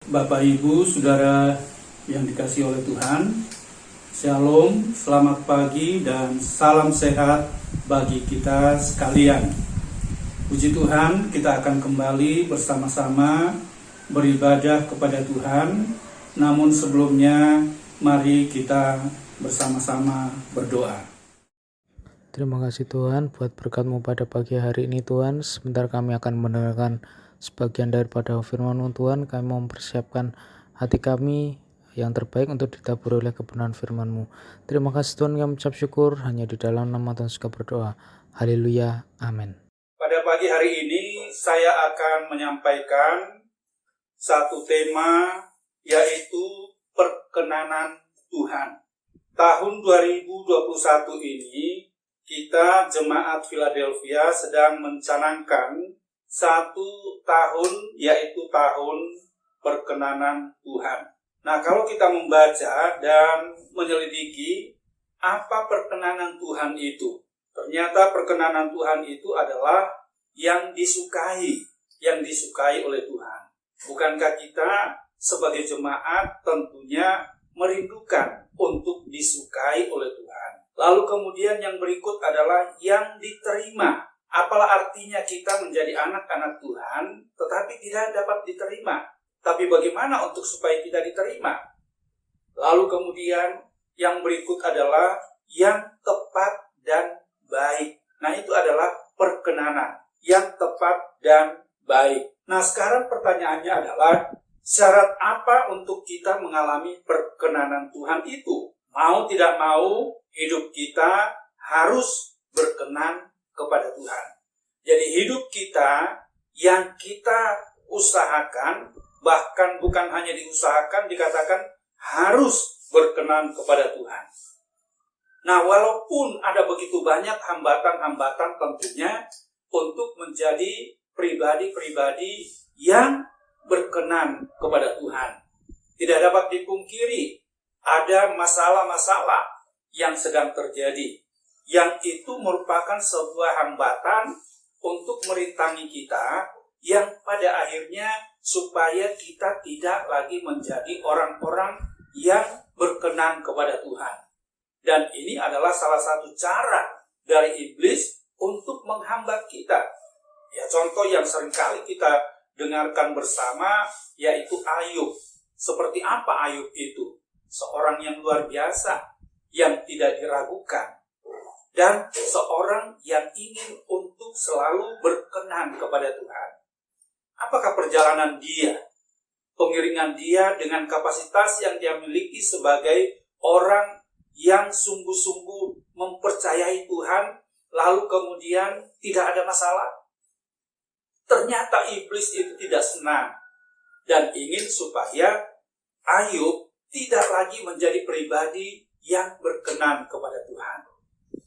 Bapak, Ibu, Saudara yang dikasihi oleh Tuhan, Shalom, selamat pagi dan salam sehat bagi kita sekalian. Puji Tuhan, kita akan kembali bersama-sama beribadah kepada Tuhan. Namun sebelumnya, mari kita bersama-sama berdoa. Terima kasih Tuhan buat berkat-Mu pada pagi hari ini Tuhan. Sebentar kami akan mendengarkan sebagian daripada firman-Mu Tuhan. Kami mau mempersiapkan hati kami yang terbaik untuk ditaburi oleh kebenaran firman-Mu. Terima kasih Tuhan, kami ucap syukur hanya di dalam nama Tuhan suka berdoa. Haleluya, amin. Pada pagi hari ini saya akan menyampaikan satu tema, yaitu perkenanan Tuhan. Tahun 2021 ini kita Jemaat Philadelphia sedang mencanangkan satu tahun, yaitu tahun perkenanan Tuhan. Nah, kalau kita membaca dan menyelidiki apa perkenanan Tuhan itu, ternyata perkenanan Tuhan itu adalah yang disukai oleh Tuhan. Bukankah kita sebagai jemaat tentunya merindukan untuk disukai oleh Tuhan? Lalu kemudian yang berikut adalah yang diterima. Apalah artinya kita menjadi anak-anak Tuhan tetapi tidak dapat diterima? Tapi bagaimana untuk supaya kita diterima? Lalu kemudian yang berikut adalah yang tepat dan baik. Nah, itu adalah perkenanan yang tepat dan baik. Nah, sekarang pertanyaannya adalah syarat apa untuk kita mengalami perkenanan Tuhan itu? Mau tidak mau, hidup kita harus berkenan kepada Tuhan. Jadi hidup kita yang kita usahakan, bahkan bukan hanya diusahakan, dikatakan harus berkenan kepada Tuhan. Nah, walaupun ada begitu banyak hambatan-hambatan tentunya untuk menjadi pribadi-pribadi yang berkenan kepada Tuhan. Tidak dapat dipungkiri, ada masalah-masalah yang sedang terjadi, yang itu merupakan sebuah hambatan untuk merintangi kita, yang pada akhirnya supaya kita tidak lagi menjadi orang-orang yang berkenan kepada Tuhan. Dan ini adalah salah satu cara dari iblis untuk menghambat kita. Ya, contoh yang seringkali kita dengarkan bersama yaitu Ayub. Seperti apa Ayub itu? Seorang yang luar biasa, yang tidak diragukan, dan seorang yang ingin untuk selalu berkenan kepada Tuhan. Apakah perjalanan dia, pengiringan dia dengan kapasitas yang dia miliki sebagai orang yang sungguh-sungguh mempercayai Tuhan, lalu kemudian tidak ada masalah? Ternyata iblis itu tidak senang dan ingin supaya Ayub tidak lagi menjadi pribadi yang berkenan kepada Tuhan.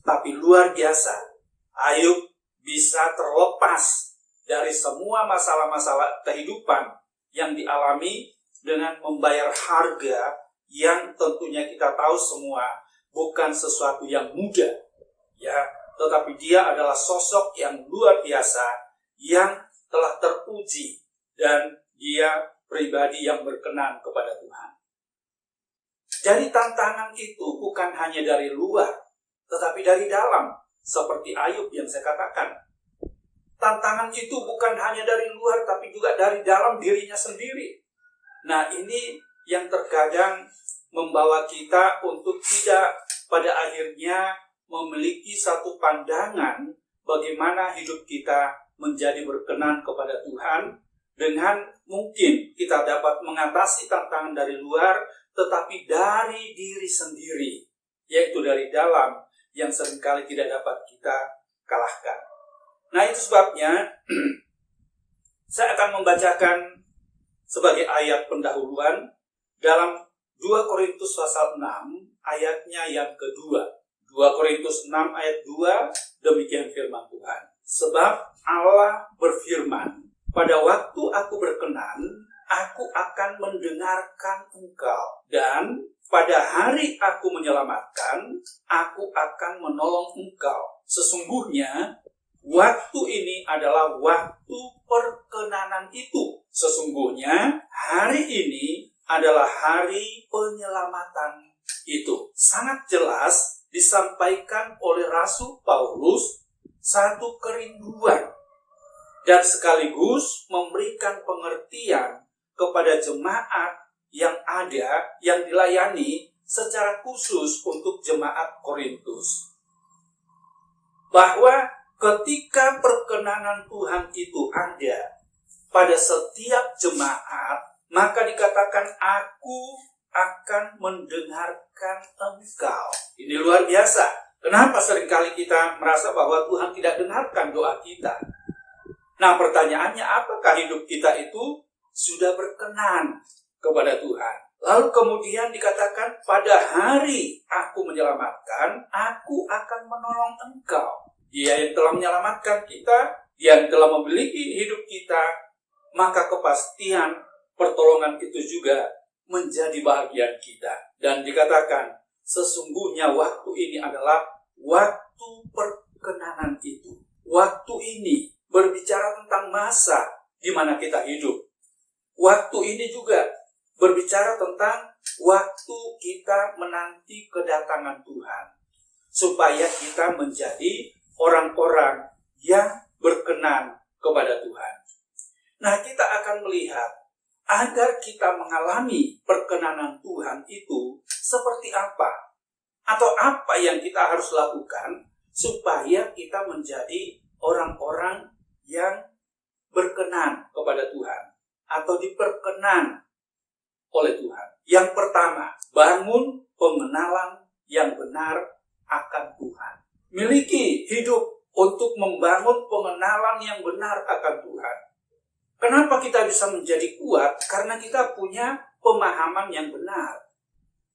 Tapi luar biasa, Ayub bisa terlepas dari semua masalah-masalah kehidupan yang dialami dengan membayar harga yang tentunya kita tahu semua bukan sesuatu yang mudah, ya, tetapi dia adalah sosok yang luar biasa yang telah teruji dan dia pribadi yang berkenan kepada Tuhan. Jadi tantangan itu bukan hanya dari luar, tetapi dari dalam, seperti Ayub yang saya katakan. Tantangan itu bukan hanya dari luar, tapi juga dari dalam dirinya sendiri. Nah, ini yang terkadang membawa kita untuk tidak pada akhirnya memiliki satu pandangan bagaimana hidup kita menjadi berkenan kepada Tuhan, dengan mungkin kita dapat mengatasi tantangan dari luar, tetapi dari diri sendiri, yaitu dari dalam, yang seringkali tidak dapat kita kalahkan. Nah, itu sebabnya saya akan membacakan sebagai ayat pendahuluan dalam 2 Korintus pasal 6 ayatnya yang kedua. 2 Korintus 6 ayat 2, demikian firman Tuhan. Sebab Allah berfirman, pada waktu aku berkenan, aku akan mendengarkan engkau. Dan pada hari aku menyelamatkan, aku akan menolong engkau. Sesungguhnya waktu ini adalah waktu perkenanan itu. Sesungguhnya hari ini adalah hari penyelamatan itu. Sangat jelas disampaikan oleh Rasul Paulus satu kerinduan dan sekaligus memberikan pengertian kepada jemaat yang ada, yang dilayani secara khusus untuk jemaat Korintus. Bahwa ketika perkenanan Tuhan itu ada pada setiap jemaat, maka dikatakan aku akan mendengarkan engkau. Ini luar biasa. Kenapa seringkali kita merasa bahwa Tuhan tidak dengarkan doa kita? Nah, pertanyaannya, apakah hidup kita itu sudah berkenan kepada Tuhan? Lalu kemudian dikatakan, pada hari aku menyelamatkan, aku akan menolong engkau. Dia yang telah menyelamatkan kita, dia yang telah memiliki hidup kita, maka kepastian pertolongan itu juga menjadi bagian kita. Dan dikatakan, sesungguhnya waktu ini adalah waktu perkenanan itu. Waktu ini berbicara tentang masa di mana kita hidup. Waktu ini juga berbicara tentang waktu kita menanti kedatangan Tuhan. Supaya kita menjadi orang-orang yang berkenan kepada Tuhan. Nah, kita akan melihat agar kita mengalami perkenanan Tuhan itu seperti apa? Atau apa yang kita harus lakukan supaya kita menjadi orang-orang yang berkenan kepada Tuhan atau diperkenan oleh Tuhan. Yang pertama, bangun pengenalan yang benar akan Tuhan. Miliki hidup untuk membangun pengenalan yang benar akan Tuhan. Kenapa kita bisa menjadi kuat? Karena kita punya pemahaman yang benar.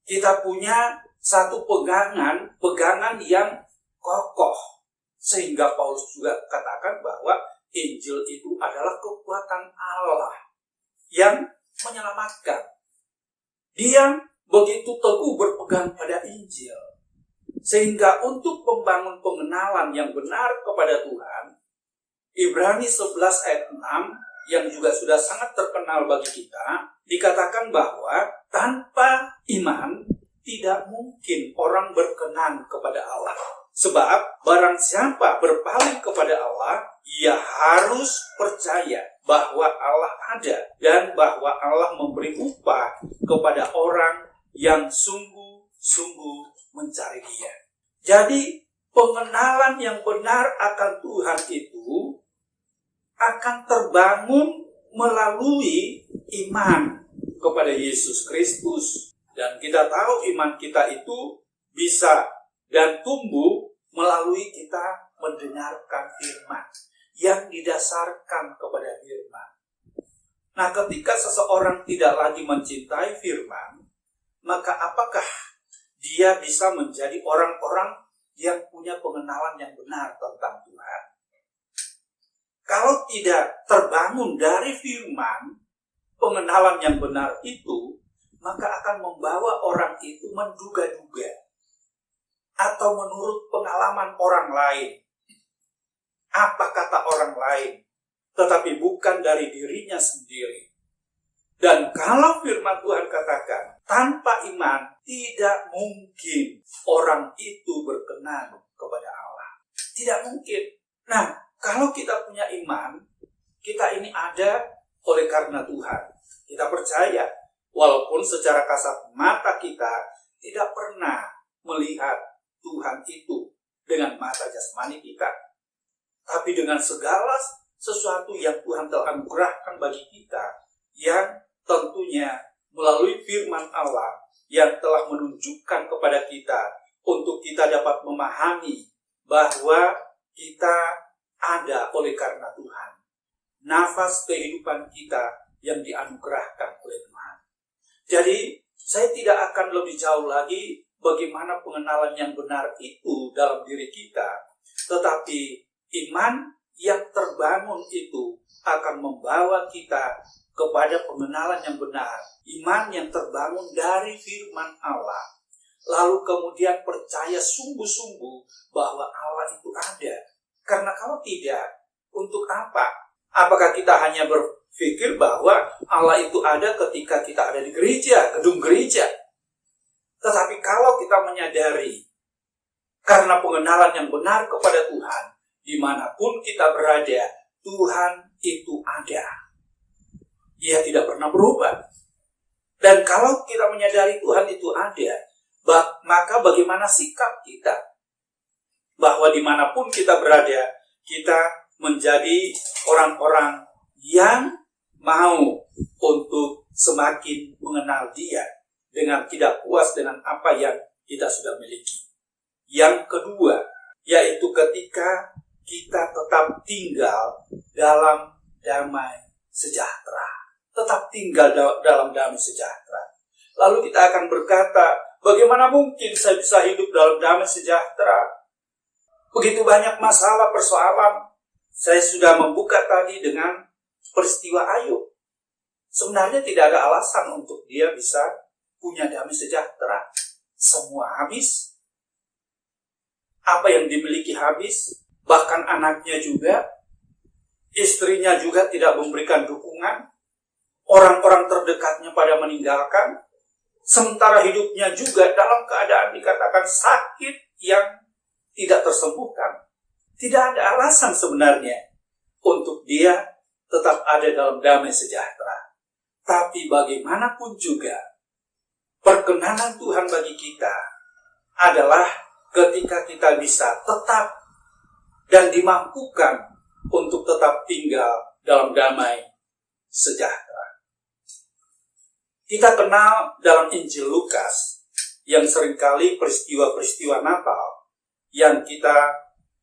Kita punya satu pegangan yang kokoh. Sehingga Paulus juga katakan bahwa Injil itu adalah kekuatan Allah yang menyelamatkan. Dia begitu teguh berpegang pada Injil. Sehingga untuk membangun pengenalan yang benar kepada Tuhan, Ibrani 11 ayat 6 yang juga sudah sangat terkenal bagi kita, dikatakan bahwa tanpa iman tidak mungkin orang berkenan kepada Allah. Sebab barang siapa berpaling kepada Allah, ia harus percaya bahwa Allah ada dan bahwa Allah memberi upah kepada orang yang sungguh-sungguh mencari Dia. Jadi pengenalan yang benar akan Tuhan itu akan terbangun melalui iman kepada Yesus Kristus. Dan kita tahu iman kita itu bisa dan tumbuh melalui kita mendengarkan firman yang didasarkan kepada firman. Nah, ketika seseorang tidak lagi mencintai firman, maka apakah dia bisa menjadi orang-orang yang punya pengenalan yang benar tentang Tuhan? Kalau tidak terbangun dari firman, pengenalan yang benar itu, maka akan membawa orang itu menduga-duga. Atau menurut pengalaman orang lain. Apa kata orang lain? Tetapi bukan dari dirinya sendiri. Dan kalau firman Tuhan katakan, tanpa iman tidak mungkin orang itu berkenan kepada Allah. Tidak mungkin. Nah, kalau kita punya iman, kita ini ada oleh karena Tuhan. Kita percaya, walaupun secara kasat mata kita tidak pernah melihat Tuhan itu dengan mata jasmani kita. Tapi dengan segala sesuatu yang Tuhan telah anugerahkan bagi kita, yang tentunya melalui firman Allah yang telah menunjukkan kepada kita untuk kita dapat memahami bahwa kita ada oleh karena Tuhan. Nafas kehidupan kita yang dianugerahkan oleh Tuhan. Jadi, saya tidak akan lebih jauh lagi bagaimana pengenalan yang benar itu dalam diri kita. Tetapi iman yang terbangun itu akan membawa kita kepada pengenalan yang benar. Iman yang terbangun dari firman Allah. Lalu kemudian percaya sungguh-sungguh bahwa Allah itu ada. Karena kalau tidak, untuk apa? Apakah kita hanya pikir bahwa Allah itu ada ketika kita ada di gereja, gedung gereja. Tetapi kalau kita menyadari karena pengenalan yang benar kepada Tuhan, dimanapun kita berada, Tuhan itu ada. Dia tidak pernah berubah. Dan kalau kita menyadari Tuhan itu ada, maka bagaimana sikap kita? Bahwa dimanapun kita berada, kita menjadi orang-orang yang mau untuk semakin mengenal Dia dengan tidak puas dengan apa yang kita sudah miliki. Yang kedua, yaitu ketika kita tetap tinggal dalam damai sejahtera. Tetap tinggal dalam damai sejahtera. Lalu kita akan berkata, bagaimana mungkin saya bisa hidup dalam damai sejahtera? Begitu banyak masalah, persoalan. Saya sudah membuka tadi dengan peristiwa Ayub. Sebenarnya tidak ada alasan untuk dia bisa punya damai sejahtera. Semua habis. Apa yang dimiliki habis. Bahkan anaknya juga. Istrinya juga tidak memberikan dukungan. Orang-orang terdekatnya pada meninggalkan. Sementara hidupnya juga dalam keadaan dikatakan sakit yang tidak tersembuhkan. Tidak ada alasan sebenarnya untuk dia tetap ada dalam damai sejahtera. Tapi bagaimanapun juga, perkenanan Tuhan bagi kita adalah ketika kita bisa tetap dan dimampukan untuk tetap tinggal dalam damai sejahtera. Kita kenal dalam Injil Lukas yang seringkali peristiwa-peristiwa Natal yang kita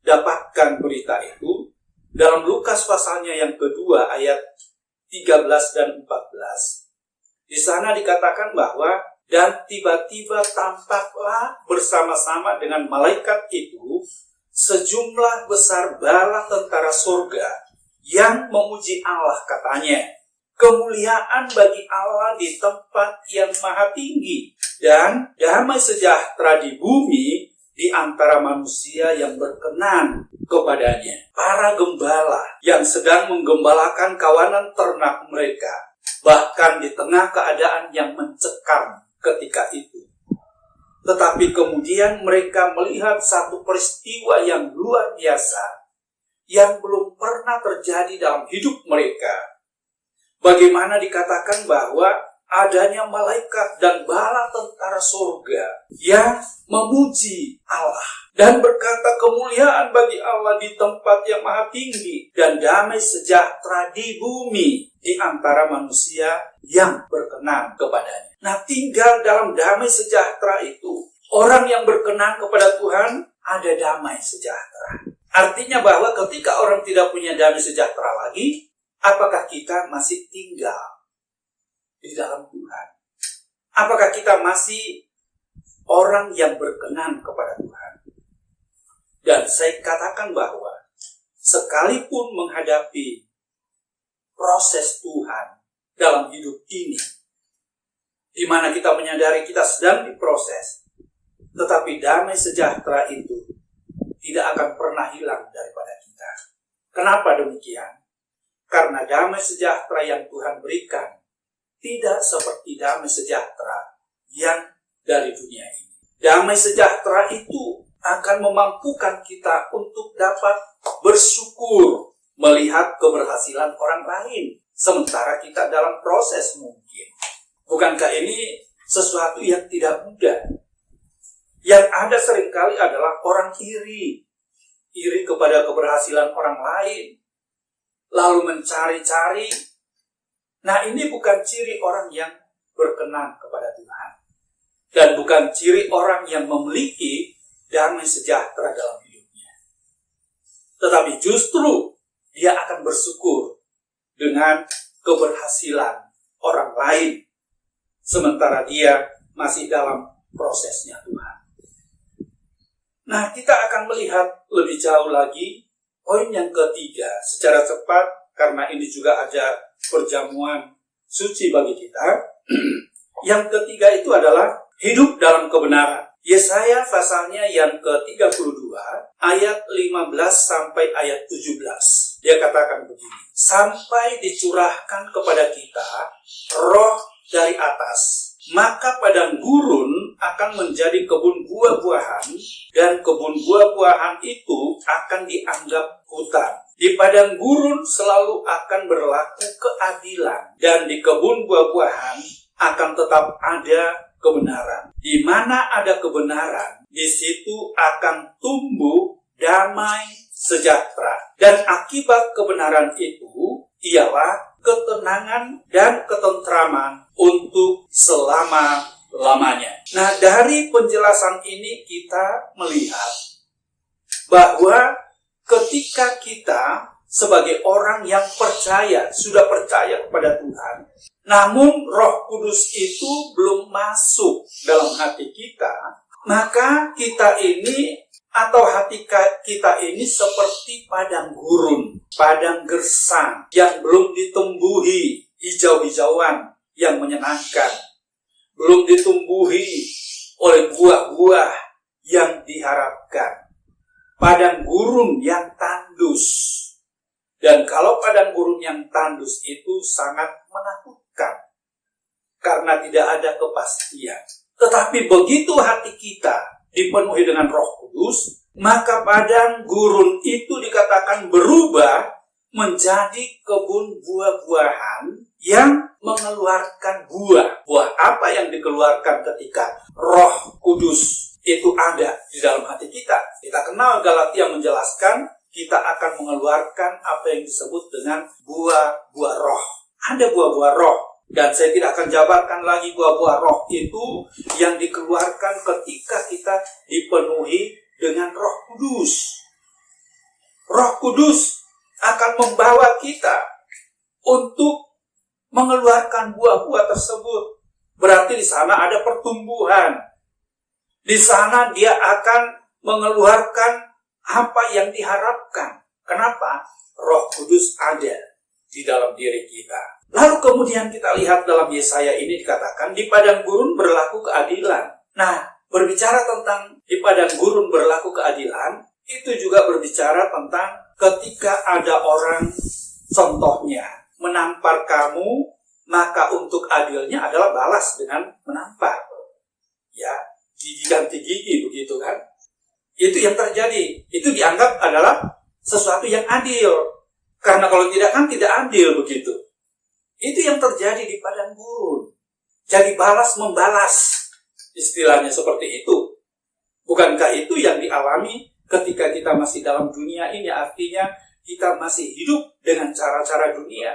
dapatkan berita itu dalam Lukas pasalnya yang kedua ayat 13 dan 14. Di sana dikatakan bahwa dan tiba-tiba tampaklah bersama-sama dengan malaikat itu sejumlah besar bala tentara surga yang memuji Allah, katanya, kemuliaan bagi Allah di tempat yang maha tinggi dan damai sejahtera di bumi di antara manusia yang berkenan kepadanya. Para gembala yang sedang menggembalakan kawanan ternak mereka, bahkan di tengah keadaan yang mencekam ketika itu. Tetapi kemudian mereka melihat satu peristiwa yang luar biasa, yang belum pernah terjadi dalam hidup mereka. Bagaimana dikatakan bahwa adanya malaikat dan bala tentara surga yang memuji Allah dan berkata kemuliaan bagi Allah di tempat yang maha tinggi dan damai sejahtera di bumi di antara manusia yang berkenan kepadanya. Nah, tinggal dalam damai sejahtera itu, orang yang berkenan kepada Tuhan ada damai sejahtera. Artinya bahwa ketika orang tidak punya damai sejahtera lagi, apakah kita masih tinggal di dalam Tuhan? Apakah kita masih orang yang berkenan kepada Tuhan? Dan saya katakan bahwa sekalipun menghadapi proses Tuhan dalam hidup ini, di mana kita menyadari kita sedang diproses, tetapi damai sejahtera itu tidak akan pernah hilang daripada kita. Kenapa demikian? Karena damai sejahtera yang Tuhan berikan tidak seperti damai sejahtera yang dari dunia ini. Damai sejahtera itu akan memampukan kita untuk dapat bersyukur melihat keberhasilan orang lain, sementara kita dalam proses mungkin. Bukankah ini sesuatu yang tidak mudah? Yang ada seringkali adalah orang iri kepada keberhasilan orang lain, lalu mencari-cari. Nah, ini bukan ciri orang yang berkenan kepada Tuhan. Dan bukan ciri orang yang memiliki damai sejahtera dalam hidupnya. Tetapi justru dia akan bersyukur dengan keberhasilan orang lain, sementara dia masih dalam prosesnya Tuhan. Nah, kita akan melihat lebih jauh lagi poin yang ketiga secara cepat, karena ini juga ada perjamuan suci bagi kita. Yang ketiga itu adalah hidup dalam kebenaran. Yesaya pasalnya yang ke-32 ayat 15 sampai ayat 17. Dia katakan begini, sampai dicurahkan kepada kita roh dari atas, maka padang gurun akan menjadi kebun buah-buahan, dan kebun buah-buahan itu akan dianggap hutan. Di padang gurun selalu akan berlaku keadilan, dan di kebun buah-buahan akan tetap ada kebenaran. Di mana ada kebenaran, di situ akan tumbuh damai sejahtera. Dan akibat kebenaran itu ialah ketenangan dan ketentraman untuk selama-lamanya. Nah, dari penjelasan ini kita melihat bahwa ketika kita sebagai orang yang percaya, sudah percaya kepada Tuhan, namun Roh Kudus itu belum masuk dalam hati kita, maka kita ini atau hati kita ini seperti padang gurun, padang gersang yang belum ditumbuhi hijau-hijauan yang menyenangkan, belum ditumbuhi oleh buah-buah yang diharapkan. Padang gurun yang tandus. Dan kalau padang gurun yang tandus itu sangat menakutkan, karena tidak ada kepastian. Tetapi begitu hati kita dipenuhi dengan Roh Kudus, maka padang gurun itu dikatakan berubah menjadi kebun buah-buahan yang mengeluarkan buah. Buah apa yang dikeluarkan ketika Roh Kudus itu ada di dalam hati kita? Kita kenal Galatia menjelaskan, kita akan mengeluarkan apa yang disebut dengan buah-buah roh. Ada buah-buah roh. Dan saya tidak akan jabarkan lagi buah-buah roh itu yang dikeluarkan ketika kita dipenuhi dengan Roh Kudus. Roh Kudus akan membawa kita untuk mengeluarkan buah-buah tersebut. Berarti di sana ada pertumbuhan. Di sana dia akan mengeluarkan apa yang diharapkan. Kenapa? Roh Kudus ada di dalam diri kita. Lalu kemudian kita lihat dalam Yesaya ini dikatakan, di padang gurun berlaku keadilan. Nah, berbicara tentang di padang gurun berlaku keadilan, itu juga berbicara tentang ketika ada orang, contohnya, menampar kamu, maka untuk adilnya adalah balas dengan menampar. Ya, gigi ganti gigi, begitu kan? Itu yang terjadi. Itu dianggap adalah sesuatu yang adil. Karena kalau tidak kan tidak adil begitu. Itu yang terjadi di padang gurun. Jadi balas membalas. Istilahnya seperti itu. Bukankah itu yang dialami ketika kita masih dalam dunia ini? Artinya kita masih hidup dengan cara-cara dunia.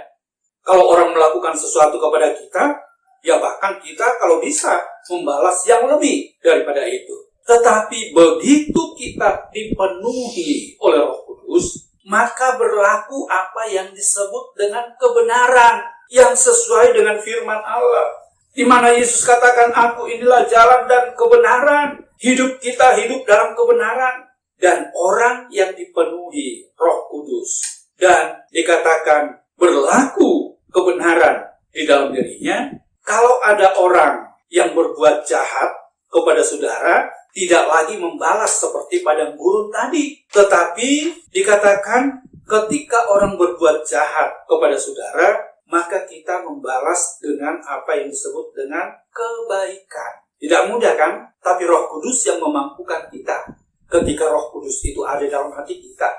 Kalau orang melakukan sesuatu kepada kita, ya bahkan kita kalau bisa membalas yang lebih daripada itu. Tetapi begitu kita dipenuhi oleh Roh Kudus, maka berlaku apa yang disebut dengan kebenaran yang sesuai dengan firman Allah. Di mana Yesus katakan, aku inilah jalan dan kebenaran. Hidup kita hidup dalam kebenaran. Dan orang yang dipenuhi Roh Kudus dan dikatakan berlaku kebenaran di dalam dirinya, kalau ada orang yang berbuat jahat kepada saudara, tidak lagi membalas seperti padang gurun tadi. Tetapi dikatakan ketika orang berbuat jahat kepada saudara, maka kita membalas dengan apa yang disebut dengan kebaikan. Tidak mudah kan? Tapi Roh Kudus yang memampukan kita. Ketika Roh Kudus itu ada dalam hati kita,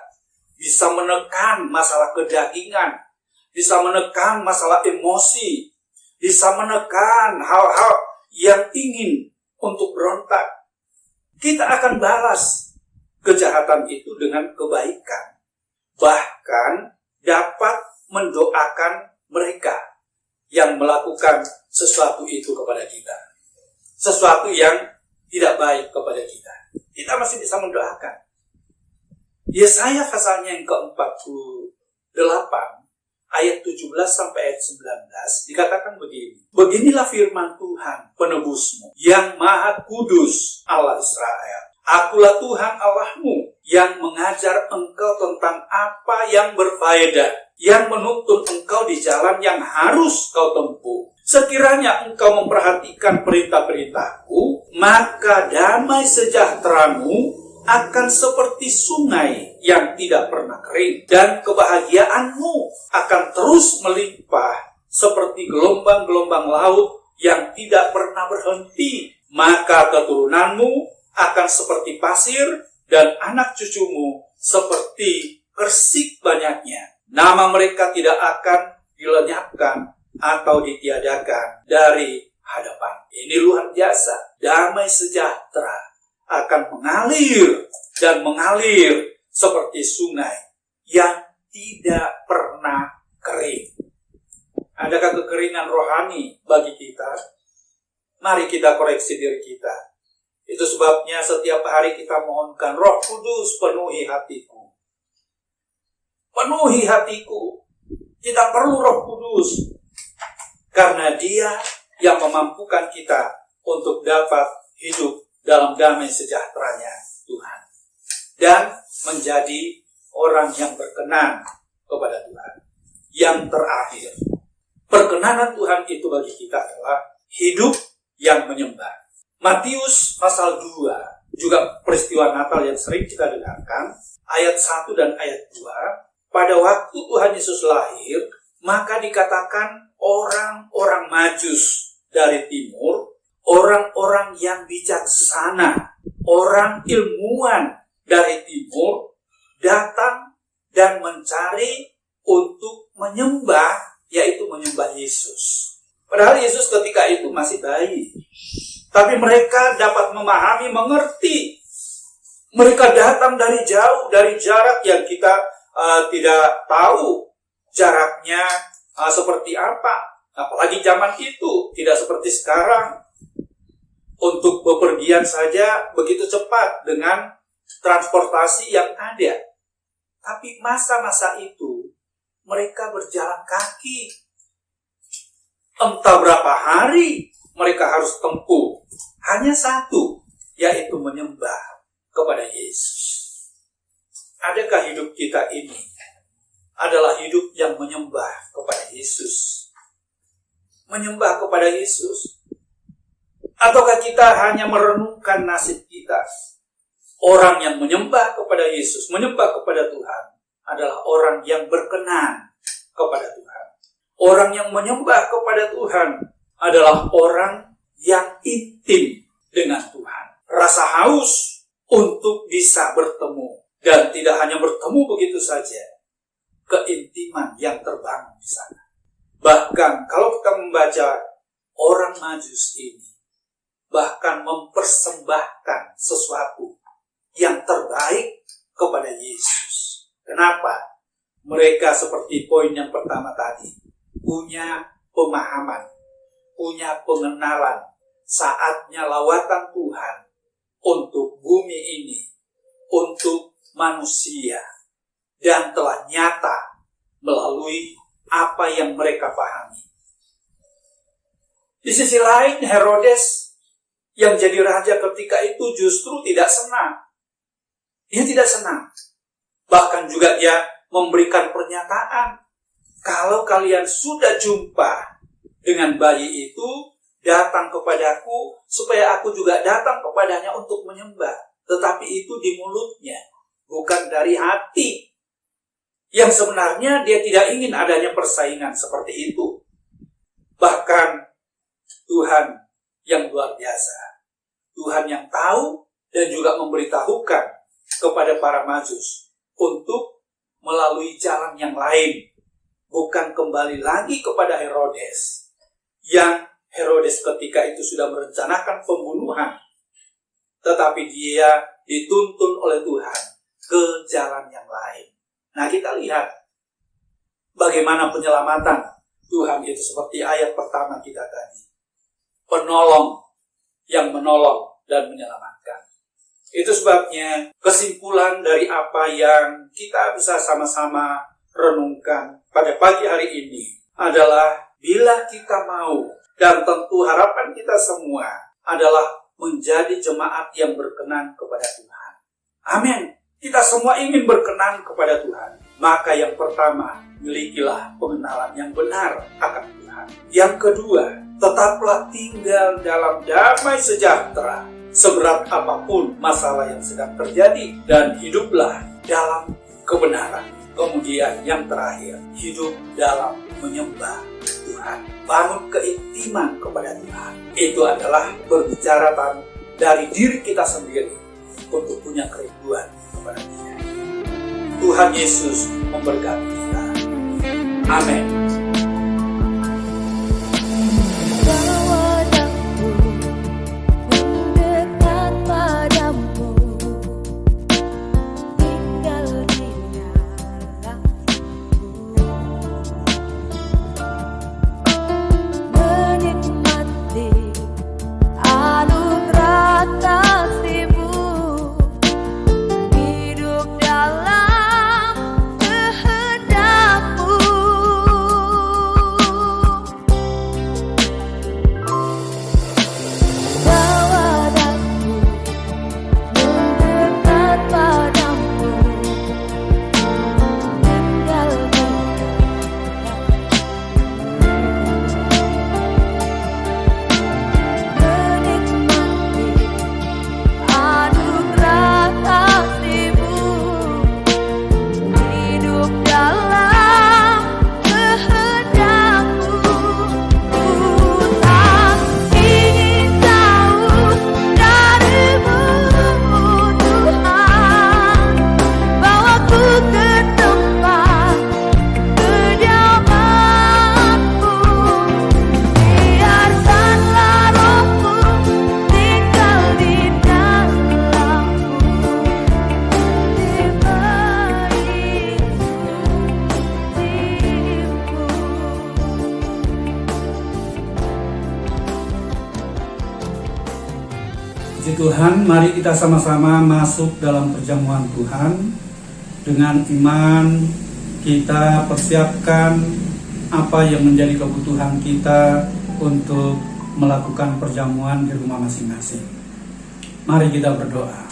bisa menekan masalah kedagingan, bisa menekan masalah emosi, bisa menekan hal-hal yang ingin untuk berontak. Kita akan balas kejahatan itu dengan kebaikan. Bahkan dapat mendoakan mereka yang melakukan sesuatu itu kepada kita. Sesuatu yang tidak baik kepada kita. Kita masih bisa mendoakan. Yesaya pasalnya yang ke-48, ayat 17 sampai ayat 19, dikatakan begini. Beginilah firman Tuhan penebusmu, yang maha kudus Allah Israel. Akulah Tuhan Allahmu, yang mengajar engkau tentang apa yang berfaedah, yang menuntun engkau di jalan yang harus kau tempuh. Sekiranya engkau memperhatikan perintah-perintahku maka damai sejahteramu akan seperti sungai yang tidak pernah kering, dan kebahagiaanmu akan terus melimpah seperti gelombang-gelombang laut yang tidak pernah berhenti. Maka keturunanmu akan seperti pasir, dan anak cucumu seperti kersik banyaknya. Nama mereka tidak akan dilenyapkan atau ditiadakan dari hadapan. Ini luar biasa. Damai sejahtera akan mengalir dan mengalir seperti sungai yang tidak pernah kering. Adakah kekeringan rohani bagi kita? Mari kita koreksi diri kita. Itu sebabnya setiap hari kita mohonkan, Roh Kudus penuhi hatiku. Penuhi hatiku. Kita perlu Roh Kudus. Karena Dia yang memampukan kita untuk dapat hidup dalam damai sejahteranya Tuhan. Dan menjadi orang yang berkenan kepada Tuhan. Yang terakhir, perkenanan Tuhan itu bagi kita adalah hidup yang menyembah. Matius pasal 2, juga peristiwa Natal yang sering kita dengarkan, ayat 1 dan ayat 2, pada waktu Tuhan Yesus lahir, maka dikatakan orang-orang Majus dari timur, orang-orang yang bijaksana, orang ilmuwan dari timur, datang dan mencari untuk menyembah, yaitu menyembah Yesus. Padahal Yesus ketika itu masih bayi. Tapi mereka dapat memahami, mengerti. Mereka datang dari jauh, dari jarak yang kita tidak tahu jaraknya seperti apa. Apalagi zaman itu, tidak seperti sekarang. Untuk bepergian saja begitu cepat dengan transportasi yang ada. Tapi masa-masa itu, mereka berjalan kaki. Entah berapa hari mereka harus tempuh. Hanya satu, yaitu menyembah kepada Yesus. Adakah hidup kita ini adalah hidup yang menyembah kepada Yesus? Menyembah kepada Yesus? Ataukah kita hanya merenungkan nasib kita? Orang yang menyembah kepada Yesus, menyembah kepada Tuhan, adalah orang yang berkenan kepada Tuhan. Orang yang menyembah kepada Tuhan adalah orang yang intim dengan Tuhan. Rasa haus untuk bisa bertemu. Dan tidak hanya bertemu begitu saja. Keintiman yang terbangun di sana. Bahkan kalau kita membaca orang Majus ini, bahkan mempersembahkan sesuatu yang terbaik kepada Yesus. Kenapa? Mereka seperti poin yang pertama tadi, punya pemahaman, punya pengenalan, saatnya lawatan Tuhan untuk bumi ini, untuk manusia, dan telah nyata melalui apa yang mereka pahami. Di sisi lain, Herodes yang jadi raja ketika itu justru tidak senang. Dia tidak senang. Bahkan juga dia memberikan pernyataan, kalau kalian sudah jumpa dengan bayi itu, datang kepadaku, supaya aku juga datang kepadanya untuk menyembah. Tetapi itu di mulutnya, bukan dari hati. Yang sebenarnya dia tidak ingin adanya persaingan seperti itu. Bahkan Tuhan yang luar biasa, Tuhan yang tahu dan juga memberitahukan kepada para Majus untuk melalui jalan yang lain, bukan kembali lagi kepada Herodes, yang Herodes ketika itu sudah merencanakan pembunuhan, tetapi dia dituntun oleh Tuhan ke jalan yang lain. Nah, kita lihat bagaimana penyelamatan Tuhan itu seperti ayat pertama kita tadi. Penolong yang menolong dan menyelamatkan. Itu sebabnya kesimpulan dari apa yang kita bisa sama-sama renungkan pada pagi hari ini adalah bila kita mau, dan tentu harapan kita semua adalah menjadi jemaat yang berkenan kepada Tuhan. Amin. Kita semua ingin berkenan kepada Tuhan. Maka yang pertama, milikilah pengenalan yang benar akan Tuhan. Yang kedua, Tetaplah tinggal dalam damai sejahtera, seberat apapun masalah yang sedang terjadi, dan hiduplah dalam kebenaran. Kemudian yang terakhir, hidup dalam menyembah Tuhan. Bangun keintiman kepada Tuhan. Itu adalah berbicara dari diri kita sendiri untuk punya kerinduan kepada Dia. Tuhan Yesus memberkati kita. Amin. Puji Tuhan, mari kita sama-sama masuk dalam perjamuan Tuhan. Dengan iman kita persiapkan apa yang menjadi kebutuhan kita untuk melakukan perjamuan di rumah masing-masing. Mari kita berdoa.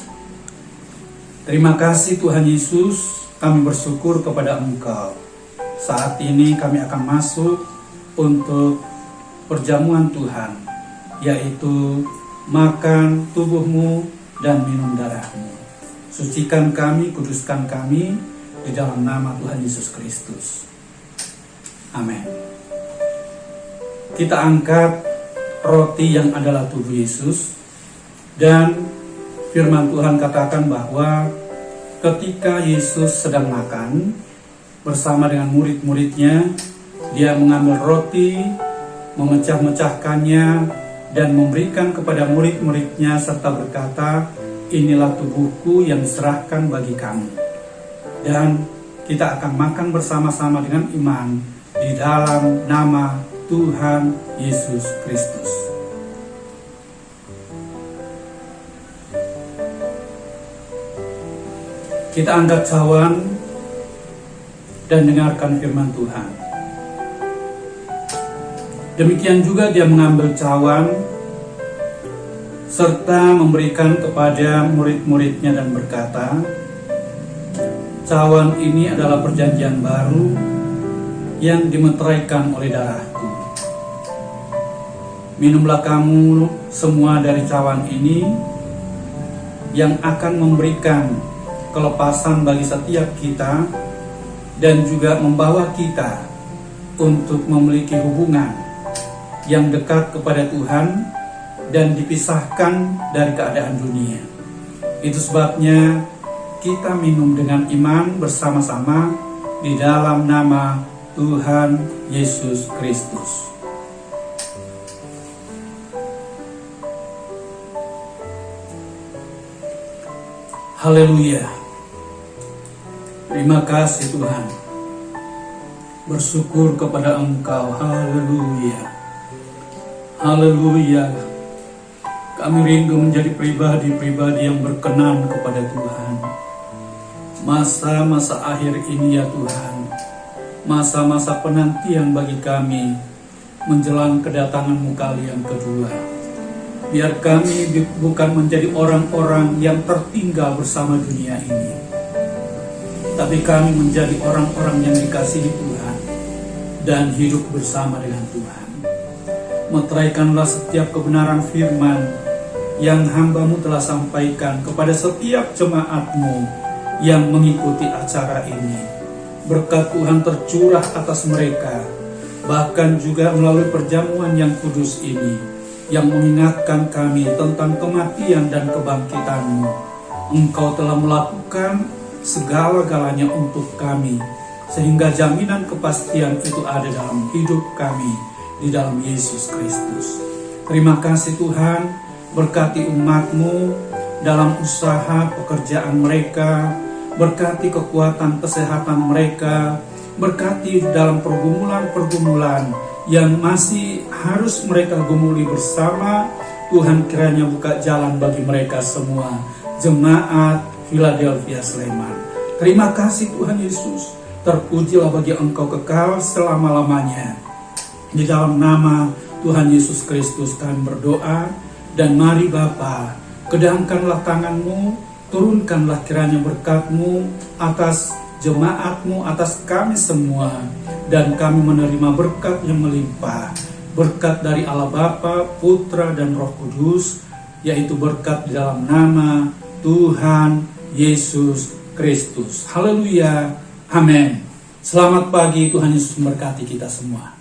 Terima kasih Tuhan Yesus, kami bersyukur kepada Engkau. Saat ini kami akan masuk untuk perjamuan Tuhan, yaitu makan tubuh-Mu dan minum darah-Mu. Sucikan kami, kuduskan kami di dalam nama Tuhan Yesus Kristus. Amin. Kita angkat roti yang adalah tubuh Yesus, dan firman Tuhan katakan bahwa ketika Yesus sedang makan bersama dengan murid-muridnya, Dia mengambil roti, memecah-mecahkannya, dan memberikan kepada murid-muridnya serta berkata, inilah tubuhku yang diserahkan bagi kamu. Dan kita akan makan bersama-sama dengan iman di dalam nama Tuhan Yesus Kristus. Kita angkat cawan dan dengarkan firman Tuhan. Demikian juga Dia mengambil cawan serta memberikan kepada murid-muridnya dan berkata, cawan ini adalah perjanjian baru yang dimeteraikan oleh darahku. Minumlah kamu semua dari cawan ini yang akan memberikan kelepasan bagi setiap kita dan juga membawa kita untuk memiliki hubungan yang dekat kepada Tuhan dan dipisahkan dari keadaan dunia. Itu sebabnya kita minum dengan iman bersama-sama di dalam nama Tuhan Yesus Kristus. Haleluya. Terima kasih Tuhan. Bersyukur kepada Engkau. Haleluya. Haleluya. Kami rindu menjadi pribadi-pribadi yang berkenan kepada Tuhan. Masa-masa akhir ini ya Tuhan, masa-masa penantian bagi kami menjelang kedatangan-Mu kali yang kedua. Biar kami bukan menjadi orang-orang yang tertinggal bersama dunia ini, tapi kami menjadi orang-orang yang dikasihi Tuhan dan hidup bersama dengan Tuhan. Meteraikanlah setiap kebenaran firman yang hamba-Mu telah sampaikan kepada setiap jemaat-Mu yang mengikuti acara ini. Berkat Tuhan tercurah atas mereka, bahkan juga melalui perjamuan yang kudus ini, yang mengingatkan kami tentang kematian dan kebangkitan-Mu. Engkau telah melakukan segala-galanya untuk kami, sehingga jaminan kepastian itu ada dalam hidup kami di dalam Yesus Kristus. Terima kasih Tuhan. Berkati umat-Mu dalam usaha pekerjaan mereka, berkati kekuatan kesehatan mereka, berkati dalam pergumulan-pergumulan yang masih harus mereka gumuli bersama. Tuhan kiranya buka jalan bagi mereka semua, jemaat Philadelphia Sleman. Terima kasih Tuhan Yesus, terpujilah bagi Engkau kekal selama-lamanya. Di dalam nama Tuhan Yesus Kristus kami berdoa. Dan mari Bapa, kedangkanlah tangan-Mu, turunkanlah kiranya berkat-Mu atas jemaat-Mu, atas kami semua, dan kami menerima berkat yang melimpah, berkat dari Allah Bapa, Putra, dan Roh Kudus, yaitu berkat di dalam nama Tuhan Yesus Kristus. Haleluya, amin. Selamat pagi, Tuhan Yesus memberkati kita semua.